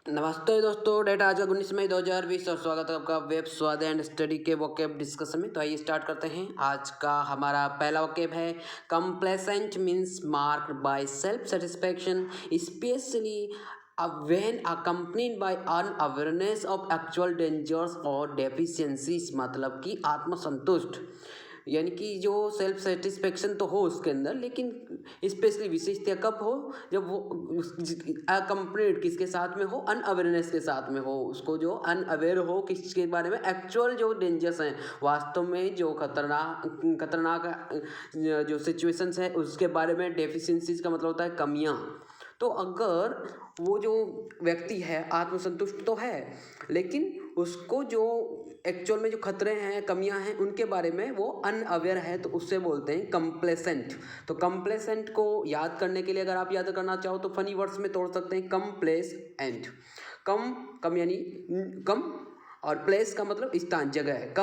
नमस्ते दोस्तों, डेट आज का 19 मई 2020 और स्वागत है आपका वेब स्वाद एंड स्टडी के वोकेब डिस्कशन में। तो आइए स्टार्ट करते हैं। आज का हमारा पहला वोकेब है complacent means marked by self satisfaction specially when accompanied by unawareness of actual dangers और deficiencies। मतलब कि आत्मसंतुष्ट यानी कि जो सेल्फ सेटिस्फेक्शन तो हो उसके अंदर, लेकिन स्पेशली विशेषता कब हो, जब वो अकम्पनीड किसके साथ में हो, अनअवेयरनेस के साथ में हो। उसको जो अनअवेयर हो किसके बारे में, एक्चुअल जो डेंजर्स हैं, वास्तव में जो खतरनाक जो सिचुएशंस है उसके बारे में। डेफिशिएंसीज का मतलब होता है कमियाँ। तो अगर वो जो व्यक्ति है आत्मसंतुष्ट तो है, लेकिन उसको जो एक्चुअल में जो खतरे हैं, कमियां हैं, उनके बारे में वो अनअवेयर है, तो उससे बोलते हैं कंप्लेसेंट। तो कंप्लेसेंट को याद करने के लिए अगर आप याद करना चाहो तो फनी वर्ड्स में तोड़ सकते हैं। कंप्लेसेंट, कम यानी कम, और प्लेस का मतलब स्थान, जगह,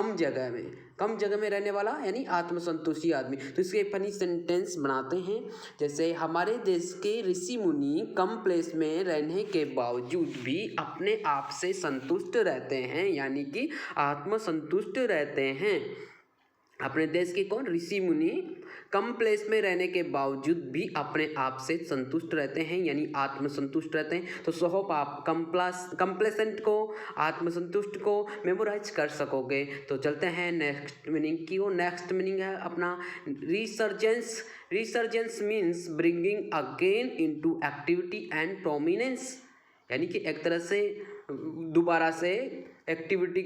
कम जगह में रहने वाला यानी आत्मसंतुष्टि आदमी। तो इसके फनी सेंटेंस बनाते हैं, जैसे हमारे देश के ऋषि मुनि कम प्लेस में रहने के बावजूद भी अपने आप से संतुष्ट रहते हैं, यानी कि आत्मसंतुष्ट रहते हैं। अपने देश के कौन, ऋषि मुनि कम प्लेस में रहने के बावजूद भी अपने आप से संतुष्ट रहते हैं, यानी आत्मसंतुष्ट रहते हैं। तो सो होप आप कंप्लेसेंट को, आत्मसंतुष्ट को मेमोराइज कर सकोगे। तो चलते हैं नेक्स्ट मीनिंग की ओर। नेक्स्ट मीनिंग है अपना resurgence means bringing again into activity and prominence, यानी कि एक तरह से दोबारा से एक्टिविटी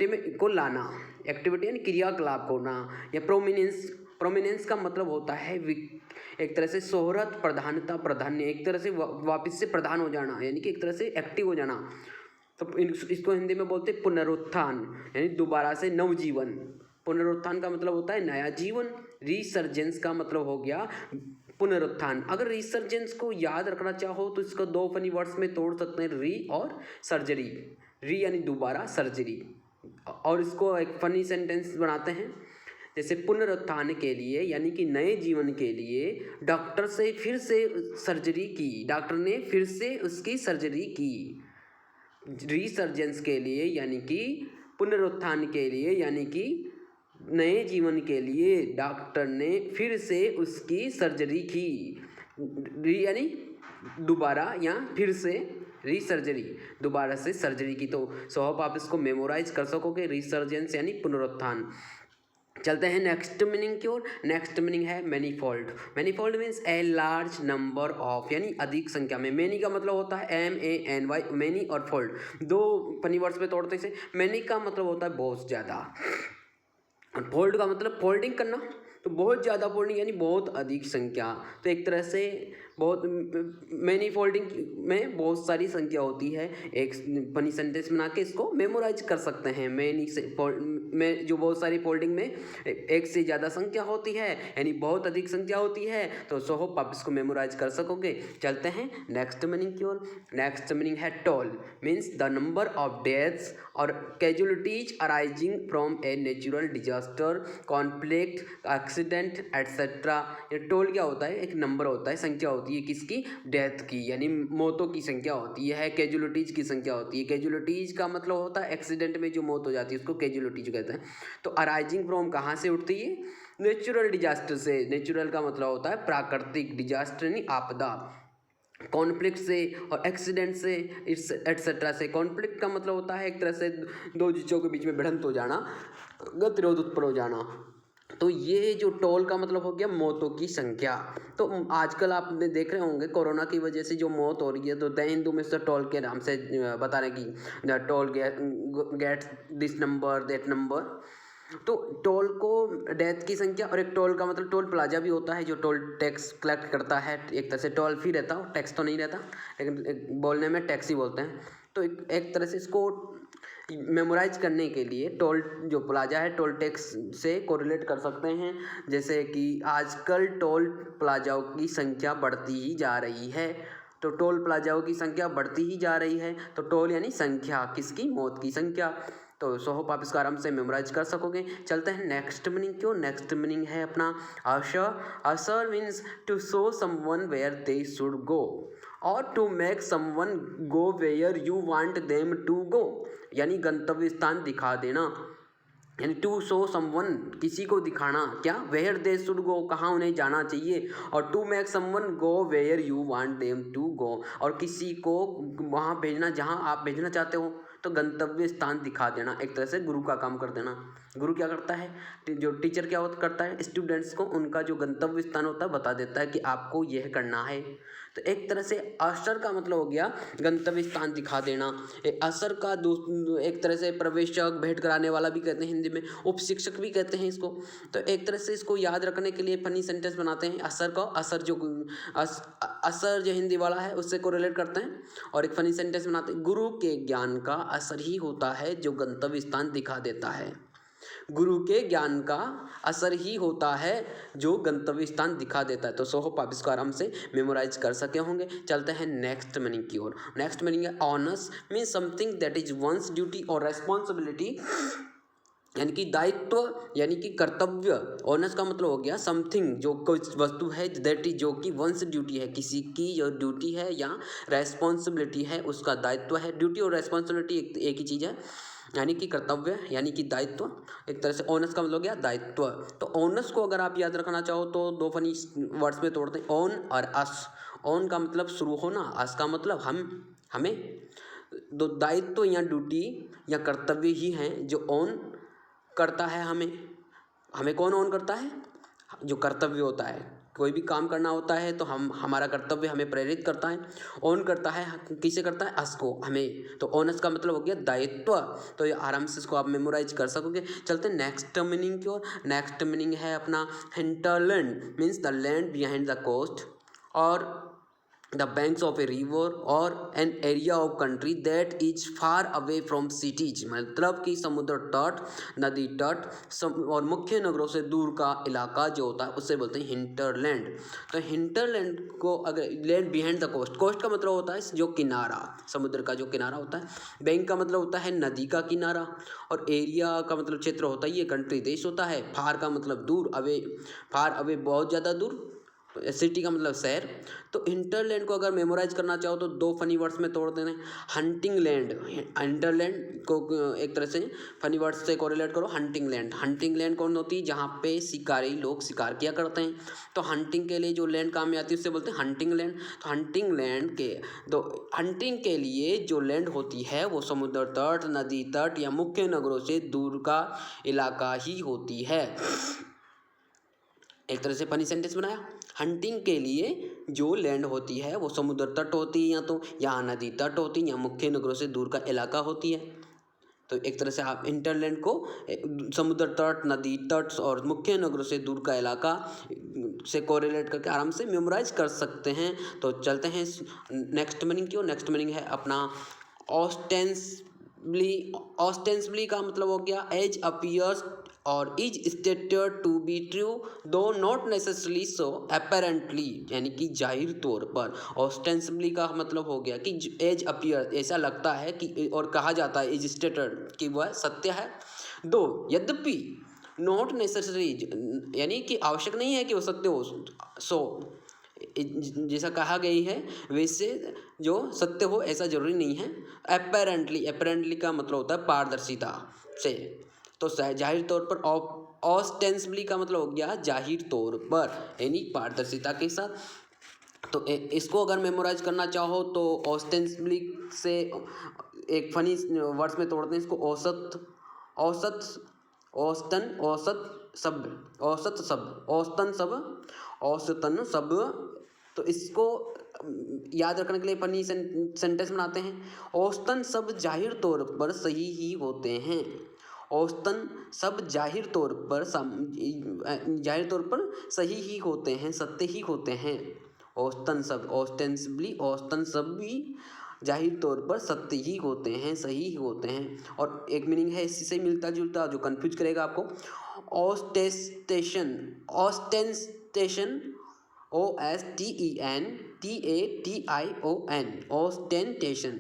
में को लाना, एक्टिविटी यानी क्रियाकलाप होना, या प्रोमिनेंस का मतलब होता है एक तरह से शोहरत, प्रधानता, प्राधान्य, एक तरह से वापस से प्रधान हो जाना, यानी कि एक तरह से एक्टिव हो जाना। तो इसको हिंदी में बोलते हैं पुनरुत्थान, यानी दोबारा से नवजीवन। पुनरुत्थान का मतलब होता है नया जीवन। रिसर्जेंस का मतलब हो गया पुनरुत्थान। अगर रिसर्जेंस को याद रखना चाहो तो इसको दो फनी वर्ड्स में तोड़ सकते हैं, री और सर्जरी। री यानी दोबारा, सर्जरी। और इसको एक फनी सेंटेंस बनाते हैं, जैसे पुनरुत्थान के लिए यानी कि नए जीवन के लिए डॉक्टर ने फिर से उसकी सर्जरी की। रिसर्जेंस के लिए यानी कि पुनरुत्थान के लिए यानी कि नए जीवन के लिए डॉक्टर ने फिर से उसकी सर्जरी की। री यानी दोबारा, या फिर से रीसर्जरी, दोबारा से सर्जरी की। तो सो होप आप इसको मेमोराइज कर सकोगे। रिसर्जेंस यानी पुनरुत्थान। चलते हैं नेक्स्ट मीनिंग की ओर। नेक्स्ट मीनिंग है manifold. Manifold means a large number of, यानी अधिक संख्या में। मैनी का मतलब होता है MANY, मैनी, और फोल्ड दो फनी वर्ड्स में तोड़ते हैं। मैनी का मतलब होता है बहुत ज़्यादा, और फोल्ड का मतलब फोल्डिंग करना। तो बहुत ज़्यादा फोल्डिंग यानी बहुत अधिक संख्या। तो एक तरह से बहुत मैनी फोल्डिंग में बहुत सारी संख्या होती है। एक फनी सेंटेंस बना के इसको मेमोराइज कर सकते हैं। मैनी से में जो बहुत सारी फोल्डिंग में एक से ज़्यादा संख्या होती है, यानी बहुत अधिक संख्या होती है। तो सो होप आप इसको मेमोराइज कर सकोगे। चलते हैं नेक्स्ट मीनिंग की ओर। नेक्स्ट मीनिंग है toll, means the number of deaths और casualties arising from a natural disaster, conflict, accident etcetera. ये टोल क्या होता है, एक नंबर होता है, संख्या होती है किसकी, डेथ की, यानी मौतों की संख्या होती है। कैजुअलिटीज की संख्या होती है। कैजुअलिटीज का मतलब होता है एक्सीडेंट में जो मौत हो जाती है उसको कैजुअलिटीज कहते हैं। तो अराइजिंग फ्रॉम कहाँ से उठती है, नेचुरल डिजास्टर से। नेचुरल का मतलब होता है प्राकृतिक, डिजास्टर यानी आपदा। कॉन्फ्लिक्ट से और एक्सीडेंट से, एट्सेट्रा से। कॉन्फ्लिक्ट का मतलब होता है एक तरह से दो चीज़ों के बीच में भिड़ंत हो जाना, गतिरोध उत्पन्न हो जाना। तो ये जो टोल का मतलब हो गया मौतों की संख्या। तो आजकल आप देख रहे होंगे कोरोना की वजह से जो मौत हो रही है, तो द हिंदू में से टोल के नाम से बता रहे कि the toll get this number that number. तो टोल को डेथ की संख्या, और एक टोल का मतलब टोल प्लाजा भी होता है जो टोल टैक्स कलेक्ट करता है। एक तरह से टोल फी रहता हो, टैक्स तो नहीं रहता, लेकिन बोलने में टैक्स ही बोलते हैं। तो एक तरह से इसको मेमोराइज करने के लिए टोल जो प्लाजा है टोल टैक्स से कोरिलेट कर सकते हैं। जैसे कि आजकल टोल प्लाजाओं की संख्या बढ़ती ही जा रही है। तो टोल प्लाजाओं की संख्या बढ़ती ही जा रही है। तो टोल यानी संख्या, किसकी, मौत की संख्या। तो सो होप आप इसको आराम से मेमोराइज कर सकोगे। चलते हैं नेक्स्ट मीनिंग क्यों। नेक्स्ट मीनिंग है अपना usher. Usher means to show someone where they should go. और to make someone go where you want them to go, यानी गंतव्य स्थान दिखा देना, यानी टू शो समवन किसी को दिखाना, क्या वेयर दे शुड गो कहाँ उन्हें जाना चाहिए, और to make someone go where you want them to go, और किसी को वहाँ भेजना जहाँ आप भेजना चाहते हो, तो गंतव्य स्थान दिखा देना, एक तरह से गुरु का काम कर देना। गुरु क्या करता है, जो टीचर क्या करता है, स्टूडेंट्स को उनका जो गंतव्य स्थान होता है बता देता है कि आपको यह करना है। तो एक तरह से असर का मतलब हो गया गंतव्य स्थान दिखा देना। असर का एक तरह से प्रवेशक, भेंट कराने वाला भी कहते हैं हिंदी में, उप शिक्षक भी कहते हैं इसको। तो एक तरह से इसको याद रखने के लिए फनी सेंटेंस बनाते हैं। असर का असर असर जो हिंदी वाला है उससे को रिलेट करते हैं और एक फनी सेंटेंस बनाते हैं। गुरु के ज्ञान का असर ही होता है जो गंतव्य स्थान दिखा देता है। गुरु के ज्ञान का असर ही होता है जो गंतव्य स्थान दिखा देता है। तो सो होप आप इसको आराम से मेमोराइज कर सके होंगे। चलते हैं नेक्स्ट मीनिंग की ओर। नेक्स्ट मीनिंग है honours means something that is once duty और रेस्पॉन्सिबिलिटी, यानी कि दायित्व यानी कि कर्तव्य। ऑनर्स का मतलब हो गया समथिंग, जो कुछ वस्तु है, दैट इज जो कि वंस ड्यूटी है, किसी की जो ड्यूटी है या रेस्पॉन्सिबिलिटी है उसका दायित्व है। ड्यूटी और रेस्पॉन्सिबिलिटी एक ही चीज़ है, यानी कि कर्तव्य यानी कि दायित्व। एक तरह से ऑनर्स का मतलब हो गया दायित्व। तो ऑनर्स को अगर आप याद रखना चाहो तो दो फनी वर्ड्स में तोड़ते हैं, ऑन और अस। ऑन का मतलब शुरू होना, अस का मतलब हमें। दो दायित्व या ड्यूटी या कर्तव्य ही हैं जो ऑन करता है हमें कौन ऑन करता है, जो कर्तव्य होता है। कोई भी काम करना होता है तो हमारा कर्तव्य हमें प्रेरित करता है। ऑन करता है किसे करता है, अस को, हमें। तो ऑनस का मतलब हो गया दायित्व। तो ये आराम से इसको आप मेमोराइज कर सकोगे। चलते हैं नेक्स्ट मीनिंग की ओर। नेक्स्ट मीनिंग है अपना hinterland means the land behind the coast और the banks of a river or an area of country that is far away from cities, मतलब कि समुद्र तट, नदी तट और मुख्य नगरों से दूर का इलाका जो होता है उससे बोलते हैं हिंटरलैंड। तो हिंटरलैंड को अगर land behind the coast, coast का मतलब होता है जो किनारा, समुद्र का जो किनारा होता है। बैंक का मतलब होता है नदी का किनारा और एरिया का मतलब क्षेत्र होता है, ये कंट्री देश होता है। फार का मतलब दूर, अवे, फार अवे बहुत ज़्यादा दूर, सिटी का मतलब शहर। तो हिंटरलैंड को अगर मेमोराइज करना चाहो तो दो फनी वर्ड्स में तोड़ देने, हंटिंग लैंड। हिंटरलैंड को एक तरह से फनी वर्ड्स से कोरिलेट करो, हंटिंग लैंड। हंटिंग लैंड कौन होती है, जहाँ पे शिकारी लोग शिकार किया करते हैं। तो हंटिंग के लिए जो लैंड काम में आती है उससे बोलते हैं हंटिंग लैंड। तो हंटिंग लैंड के तो हंटिंग के लिए जो लैंड होती है वो समुद्र तट, नदी तट या मुख्य नगरों से दूर का इलाका ही होती है। एक तरह से फनी सेंटेंस बनाया। हंटिंग के लिए जो लैंड होती है वो समुद्र तट होती है, या तो यहाँ नदी तट होती है या मुख्य नगरों से दूर का इलाका होती है। तो एक तरह से आप हिंटरलैंड को समुद्र तट, नदी तट और मुख्य नगरों से दूर का इलाका से कोरिलेट करके आराम से मेमोराइज कर सकते हैं। तो चलते हैं नेक्स्ट मीनिंग की ओर। नेक्स्ट मीनिंग है अपना ऑस्टेंसिबली। ऑस्टेंसिबली का मतलब हो गया एज अपीयर्स और is stated to be true though not necessarily so apparently, यानी कि जाहिर तौर पर। ऑस्टेंसिबली का मतलब हो गया कि एज अपीयर, ऐसा लगता है कि, और कहा जाता है इज स्टेटेड कि वह सत्य है, दो यद्यपि, नॉट नेसेसरी यानी कि आवश्यक नहीं है कि वो सत्य हो, सो जैसा कहा गई है वैसे जो सत्य हो ऐसा जरूरी नहीं है। अपेरेंटली, अपेरेंटली का मतलब होता है पारदर्शिता से। तो जाहिर तौर पर, ऑस्टेंसिबली का मतलब हो गया जाहिर तौर पर, यानी पारदर्शिता के साथ। तो इसको अगर मेमोराइज करना चाहो तो ऑस्टेंसिबली से एक फनी वर्ड्स में तोड़ते हैं इसको, औसत, औसत, औसतन, औसत शब्द, औसत शब्द, औसतन शब्द, औसतन शब्द। तो इसको याद रखने के लिए फनी सेंटेंस बनाते हैं। औसतन सब जाहिर तौर पर सही ही होते हैं। औसतन सब जाहिर तौर पर सही ही होते हैं, सत्य ही होते हैं। औसतन सब, ऑस्टेंसिबली, औसतन सब भी जाहिर तौर पर सत्य ही होते हैं, सही ही होते हैं। और एक मीनिंग है इसी से मिलता जुलता जो कंफ्यूज करेगा आपको, ostentation. Ostentation, OSTENTATION, ostentation.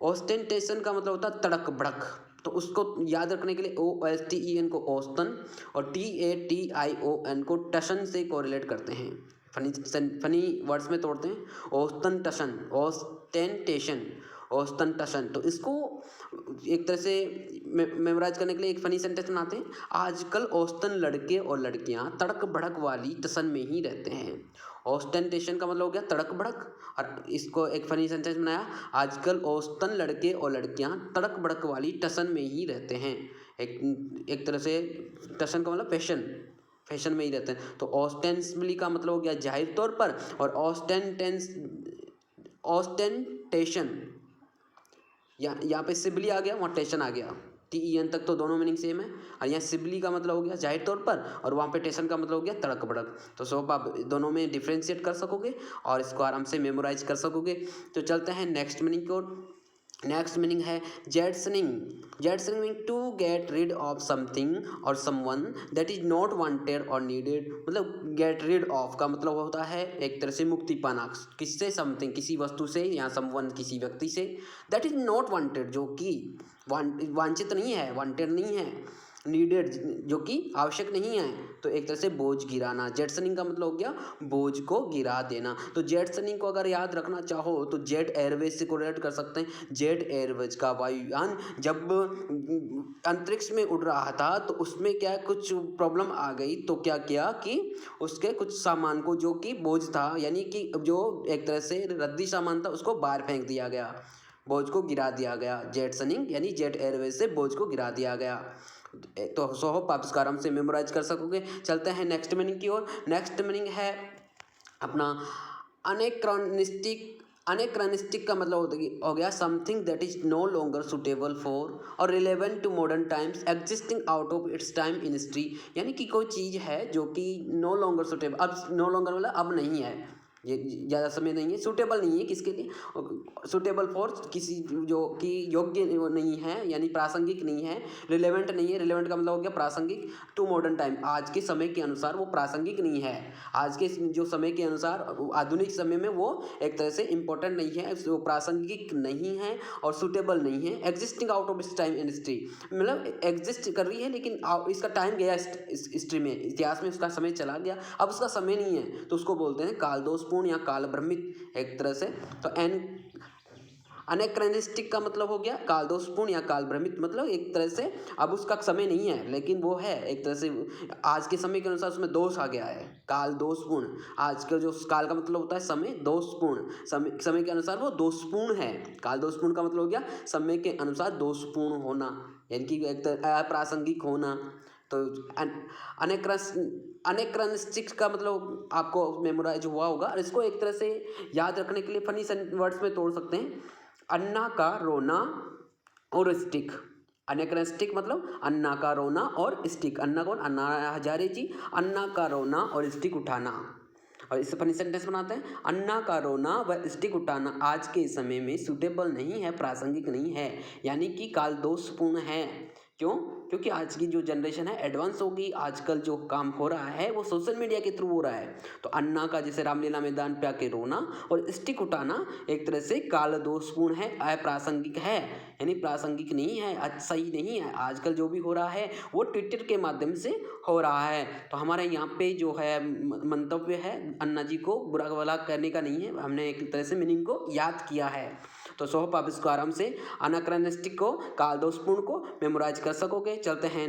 Ostentation का मतलब होता है तड़क भड़क। तो उसको याद रखने के लिए OSTEN को औसतन और TATION को टशन से कोरिलेट करते हैं। फनी वर्ड्स में तोड़ते हैं। ओस्टेंटेशन, ओस्टेंटेशन। तो इसको एक तरह से मेमोराइज करने के लिए एक फनी सेंटेंस बनाते हैं। आजकल औसतन लड़के और लड़कियां तड़क भड़क वाली टसन में ही रहते हैं। ऑस्टेंटेशन का मतलब हो गया तड़क भड़क, और इसको एक फनी सेंटेंस बनाया, आजकल औसतन लड़के और लड़कियां तड़क भड़क वाली टसन में ही रहते हैं। एक तरह से टसन का मतलब फैशन में ही रहते हैं। तो ऑस्टेंसिबली का मतलब हो गया जाहिर तौर पर, और ऑस्टेंटेशन यहाँ पे सिबली आ गया, वहाँ टेशन आ गया। TEN तक तो दोनों मीनिंग सेम है, और यहाँ सिबली का मतलब हो गया जाहिर तौर पर, और वहाँ पे टेशन का मतलब हो गया तड़क भड़क। तो सब आप दोनों में डिफ्रेंशिएट कर सकोगे और इसको आराम से मेमोराइज कर सकोगे। तो चलते हैं नेक्स्ट मीनिंग की ओर। नेक्स्ट मीनिंग है jettisoning. Jettisoning mean to get rid of something और someone that is not wanted और नीडेड। मतलब गेट रिड ऑफ का मतलब होता है एक तरह से मुक्ति पाना, किससे, समथिंग किसी वस्तु से, या समवन किसी व्यक्ति से, दैट इज नॉट वांटेड जो कि वांछित नहीं है, वांटेड नहीं है, नीडेड जो कि आवश्यक नहीं है। तो एक तरह से बोझ गिराना, जेटसनिंग का मतलब हो गया बोझ को गिरा देना। तो जेटसनिंग को अगर याद रखना चाहो तो जेट एयरवेज से कोरिलेट कर सकते हैं। जेट एयरवेज का वायुयान जब अंतरिक्ष में उड़ रहा था तो उसमें क्या कुछ प्रॉब्लम आ गई, तो क्या किया कि उसके कुछ सामान को जो कि बोझ था, यानी कि जो एक तरह से रद्दी सामान था, उसको बाहर फेंक दिया गया, बोझ को गिरा दिया गया। जेटसनिंग यानी जेट एयरवेज से बोझ को गिरा दिया गया। तो सो होप आप इसको आराम से मेमोराइज कर सकोगे। चलते हैं नेक्स्ट मीनिंग की ओर। नेक्स्ट मीनिंग है अपना अनेक्रॉनिस्टिक का मतलब हो गया something that is no longer suitable for और relevant to modern times, existing out of its time in history. यानी कि कोई चीज़ है जो कि नो लॉन्गर सुटेबल, अब नो लॉन्गर मतलब अब नहीं है, ये ज़्यादा समय नहीं है, सूटेबल नहीं है, किसके लिए, सूटेबल फॉर किसी जो कि योग्य नहीं है, यानी प्रासंगिक नहीं है, रिलेवेंट नहीं है, रिलेवेंट का मतलब हो गया प्रासंगिक, टू मॉडर्न टाइम आज के समय के अनुसार वो प्रासंगिक नहीं है, आज के जो समय के अनुसार आधुनिक समय में वो एक तरह से इम्पोर्टेंट नहीं है, वो प्रासंगिक नहीं है और सूटेबल नहीं है। Existing out of its time in history, मतलब एग्जिस्ट कर रही है लेकिन इसका टाइम गया हिस्ट्री में, इतिहास में उसका समय चला गया, अब उसका समय नहीं है, तो उसको बोलते हैं कालदोषपूर्ण या काल भ्रमित एक तरह से। तो अनेक्रॉनिस्टिक का मतलब हो गया कालदोषपूर्ण या काल भ्रमित, मतलब एक तरह से अब उसका समय नहीं है लेकिन वो है एक तरह से आज के समय के अनुसार उसमें दोष आ गया है, काल दोषपूर्ण। आज का जो काल का मतलब होता है समय, दोषपूर्ण समय के अनुसार वो दोषपूर्ण है। काल दोषपूर्ण का मतलब हो गया समय के अनुसार दोषपूर्ण होना, यानी कि एक तरह अप्रासंगिक होना। तो अनेक्रॉनिस्टिक का मतलब आपको मेमोराइज हुआ होगा, और इसको एक तरह से याद रखने के लिए फनी वर्ड्स में तोड़ सकते हैं। अन्ना का रोना और स्टिक। अनेक्रॉनिस्टिक मतलब अन्ना का रोना और स्टिक। अन्ना कौन, अन्ना हजारे जी। अन्ना का रोना और स्टिक उठाना, और इससे फनी सेंटेंस बनाते हैं। अन्ना का रोना व स्टिक उठाना आज के समय में सूटेबल नहीं है, प्रासंगिक नहीं है, यानी कि काल दोषपूर्ण है। क्यों? क्योंकि आज की जो जनरेशन है एडवांस हो गई, आजकल जो काम हो रहा है वो सोशल मीडिया के थ्रू हो रहा है। तो अन्ना का जैसे रामलीला मैदान पे आके रोना और स्टिक उठाना एक तरह से काल दोषपूर्ण है, अप्रासंगिक है, यानी प्रासंगिक नहीं है, सही नहीं है। आजकल जो भी हो रहा है वो ट्विटर के माध्यम से हो रहा है। तो हमारे यहाँ पे जो है मंतव्य है, अन्ना जी को बुरा भला करने का नहीं है, हमने एक तरह से मीनिंग को याद किया है। तो सो होप आप इसको आराम से अनाक्रोनिस्टिक को, काल दोषपूर्ण को मेमोराइज कर सकोगे। चलते हैं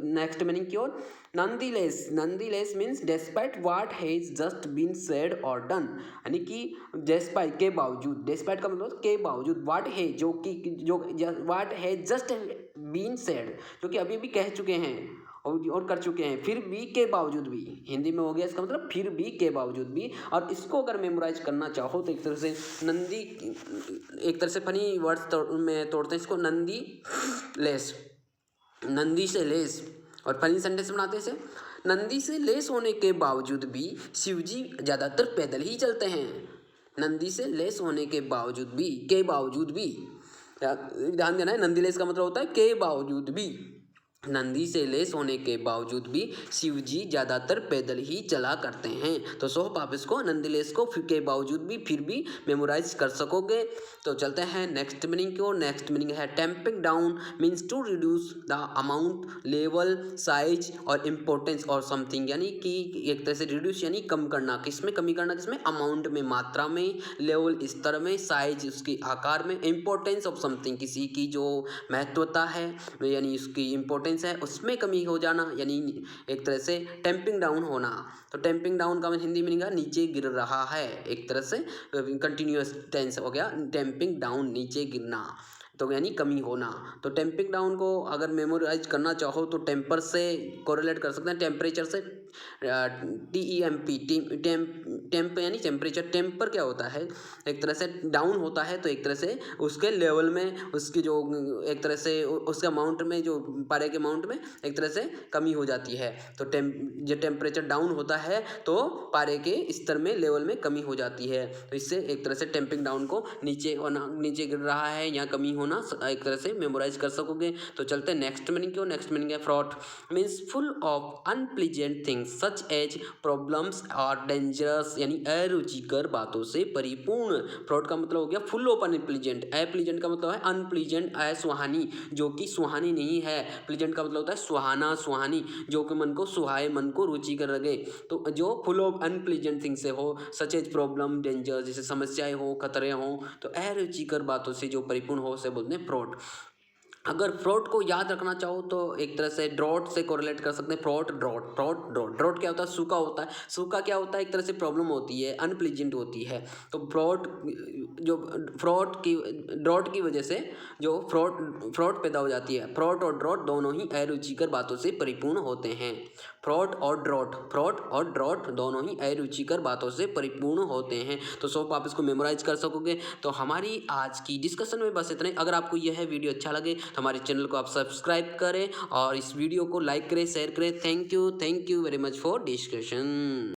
नेक्स्ट मीनिंग की ओर। Nonetheless means despite what has just been said और डन, यानी कि डेस्पाइट के बावजूद, डेस्पाइट का मतलब के बावजूद, व्हाट है जो कि जो what has just been said जो कि अभी भी कह चुके हैं और कर चुके हैं, फिर भी के बावजूद भी, हिंदी में हो गया इसका मतलब फिर भी के बावजूद भी। और इसको अगर मेमोराइज करना चाहो तो एक तरह से नंदी, एक तरह से फनी वर्ड्स में तोड़ते हैं इसको, नंदी लेस, नंदी से लेस, और फनी सेंटेंस बनाते हैं इसे। नंदी से लेस होने के बावजूद भी शिवजी ज़्यादातर पैदल ही चलते हैं। नंदी से लेस होने के बावजूद भी, के बावजूद भी, ध्यान देना है, नंदी लेस का मतलब होता है के बावजूद भी। नंदी से लेस होने के बावजूद भी शिव जी ज़्यादातर पैदल ही चला करते हैं। तो सो आप इसको नंदीलेस को के बावजूद भी फिर भी मेमोराइज कर सकोगे। तो चलते हैं नेक्स्ट मीनिंग की ओर। नेक्स्ट मीनिंग है tamping down means to reduce the amount, level, size और इम्पोर्टेंस और समथिंग, यानी कि एक तरह से रिड्यूस यानी कम करना। किसमें कमी करना? किसमें? अमाउंट में, मात्रा में, लेवल स्तर में, साइज उसके आकार में, इम्पोर्टेंस ऑफ समथिंग किसी की जो महत्वता है यानी उसकी इम्पोर्टेंस है उसमें कमी हो जाना, यानी एक तरह से टेम्पिंग डाउन होना। तो टेम्पिंग डाउन का हिंदी मीनिंग है नीचे गिर रहा है, एक तरह से कंटिन्यूअस टेंस हो गया टेम्पिंग डाउन, नीचे गिरना, तो यानी कमी होना। तो टेम्पिंग डाउन को अगर मेमोराइज करना चाहो तो टेम्पर से कोरिलेट कर सकते हैं, टेम्परेचर से, TEMP, टेम्प यानी टेम्परेचर। टेम्पर क्या होता है? एक तरह से डाउन होता है, तो एक तरह से उसके लेवल में, उसकी जो एक तरह से उसके अमाउंट में, जो पारे के अमाउंट में एक तरह से कमी हो जाती है। तो जो टेम्परेचर डाउन होता है तो पारे के स्तर में, लेवल में कमी हो जाती है। तो इससे एक तरह से टेम्पिंग डाउन को नीचे होना, नीचे गिर रहा है या कमी होना एक तरह से मेमोराइज कर सकोगे। तो चलते हैं नेक्स्ट मीनिंग की। नेक्स्ट मीनिंग है fraught means full of unpleasant things such as problems और डेंजरस, यानी अरुचिकर बातों से परिपूर्ण। फ्रॉड का मतलब हो गया फुल ऑफ अनप्लीजेंट। अप्लीजेंट का मतलब है अनप्लीजेंट, असुहानी, जो कि सुहानी नहीं है। प्लीजेंट का मतलब होता है सुहाना, सुहानी, जो कि मन को सुहाए, मन को रुचिकर लगे। तो जो फुल ऑफ अनप्लीजेंट थिंग से हो, सच एज प्रॉब्लम, डेंजर, जैसे समस्याएं हो, खतरे हो, तो अरुचिकर बातों से जो परिपूर्ण हो उसे बोलते हैं फ्रॉड। अगर फ्रॉड को याद रखना चाहो तो एक तरह से ड्रॉट से कोरिलेट कर सकते हैं। Fraught, drought, drought, drought, drought क्या होता है? सूखा होता है। सूखा क्या होता है? एक तरह से प्रॉब्लम होती है, अनप्लीजेंट होती है। तो फ्रॉड, जो फ्रॉड की, ड्रॉट की वजह से जो फ्रॉड पैदा हो जाती है। फ्रॉड और ड्रॉट दोनों ही अरुचिकर बातों से परिपूर्ण होते हैं। फ्रॉड और ड्रॉट दोनों ही अरुचिकर बातों से परिपूर्ण होते हैं। तो सब आप इसको मेमोराइज कर सकोगे। तो हमारी आज की डिस्कशन में बस इतना ही। अगर आपको यह वीडियो अच्छा लगे तो हमारे चैनल को आप सब्सक्राइब करें और इस वीडियो को लाइक करें, शेयर करें। Thank you very much for discussion.